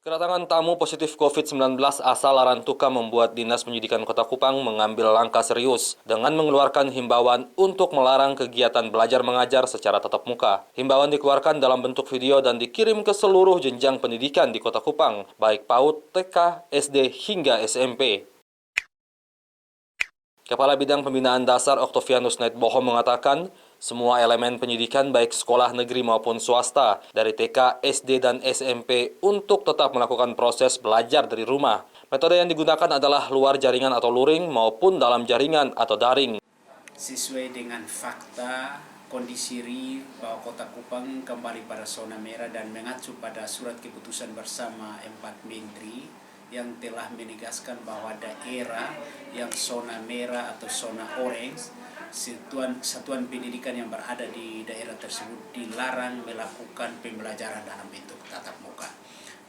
Kedatangan tamu positif COVID-19 asal Larantuka membuat Dinas Pendidikan Kota Kupang mengambil langkah serius dengan mengeluarkan himbauan untuk melarang kegiatan belajar mengajar secara tatap muka. Himbauan dikeluarkan dalam bentuk video dan dikirim ke seluruh jenjang pendidikan di Kota Kupang, baik PAUD, TK, SD, hingga SMP. Kepala Bidang Pembinaan Dasar Oktavianus Naitboho mengatakan, semua elemen pendidikan baik sekolah negeri maupun swasta dari TK, SD, dan SMP untuk tetap melakukan proses belajar dari rumah. Metode yang digunakan adalah luar jaringan atau luring maupun dalam jaringan atau daring. Sesuai dengan fakta kondisi real bahwa Kota Kupang kembali pada zona merah dan mengacu pada surat keputusan bersama 4 Menteri yang telah menegaskan bahwa daerah yang zona merah atau zona orange, satuan pendidikan yang berada di daerah tersebut dilarang melakukan pembelajaran dalam bentuk tatap muka.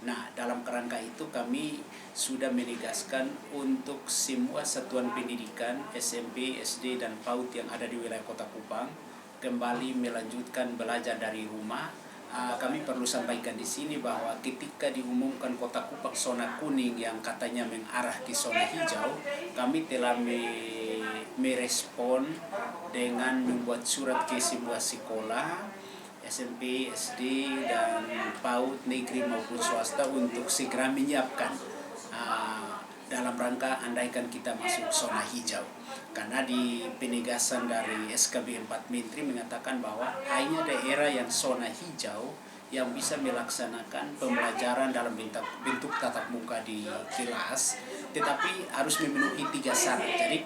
Nah, dalam kerangka itu kami sudah menegaskan untuk semua satuan pendidikan SMP, SD, dan PAUD yang ada di wilayah Kota Kupang kembali melanjutkan belajar dari rumah. Kami perlu sampaikan di sini bahwa ketika diumumkan Kota Kupang zona kuning yang katanya mengarah ke zona hijau, kami telah merespon dengan membuat surat ke sebuah sekolah SMP, SD, dan PAUD negeri maupun swasta untuk segera menyiapkan dalam rangka andaikan kita masuk zona hijau. Karena di penegasan dari SKB 4 Menteri mengatakan bahwa hanya daerah yang zona hijau yang bisa melaksanakan pembelajaran dalam bentuk tatap muka di kelas, tetapi harus memenuhi 3 syarat. Jadi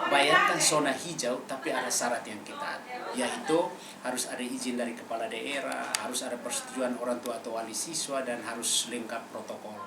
bayangkan zona hijau tapi ada syarat yang ketat, yaitu harus ada izin dari kepala daerah, harus ada persetujuan orang tua atau wali siswa, dan harus lengkap protokol.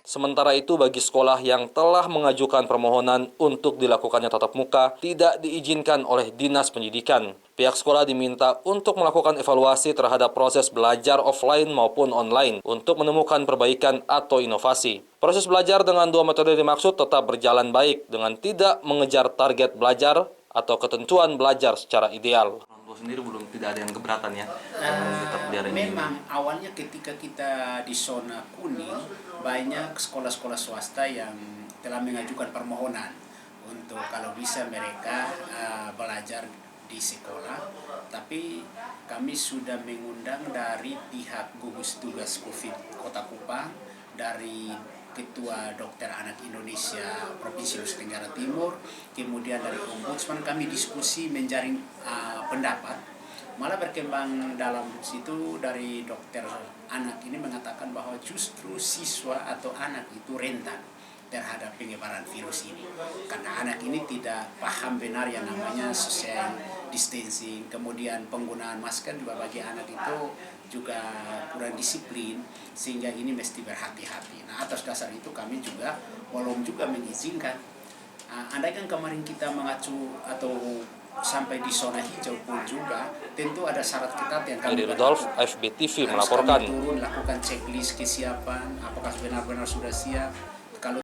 Sementara itu, bagi sekolah yang telah mengajukan permohonan untuk dilakukannya tatap muka tidak diizinkan oleh Dinas Pendidikan. Pihak sekolah diminta untuk melakukan evaluasi terhadap proses belajar offline maupun online untuk menemukan perbaikan atau inovasi. Proses belajar dengan 2 metode dimaksud tetap berjalan baik dengan tidak mengejar target belajar atau ketentuan belajar secara ideal. Sendiri belum tidak ada yang keberatan ya? Memang awalnya ketika kita di zona kuning, banyak sekolah-sekolah swasta yang telah mengajukan permohonan untuk kalau bisa mereka belajar di sekolah. Tapi kami sudah mengundang dari pihak gugus tugas COVID Kota Kupang, dari Ketua Dokter Anak Indonesia Provinsi Nusa Tenggara Timur, kemudian dari Ombudsman, kami diskusi menjaring pendapat. Malah berkembang dalam situ dari dokter anak ini mengatakan bahwa justru siswa atau anak itu rentan terhadap penyebaran virus ini. Karena anak ini tidak paham benar yang namanya social distancing, kemudian penggunaan masker juga bagi anak itu juga kurang disiplin, sehingga ini mesti berhati-hati. Nah, atas dasar itu kami juga belum juga mengizinkan. Andaikan kemarin kita mengacu atau sampai di zona hijau pun juga tentu ada syarat ketat yang kami Rudolf, AFB TV melaporkan. Kami turun lakukan checklist kesiapan, apakah benar-benar sudah siap.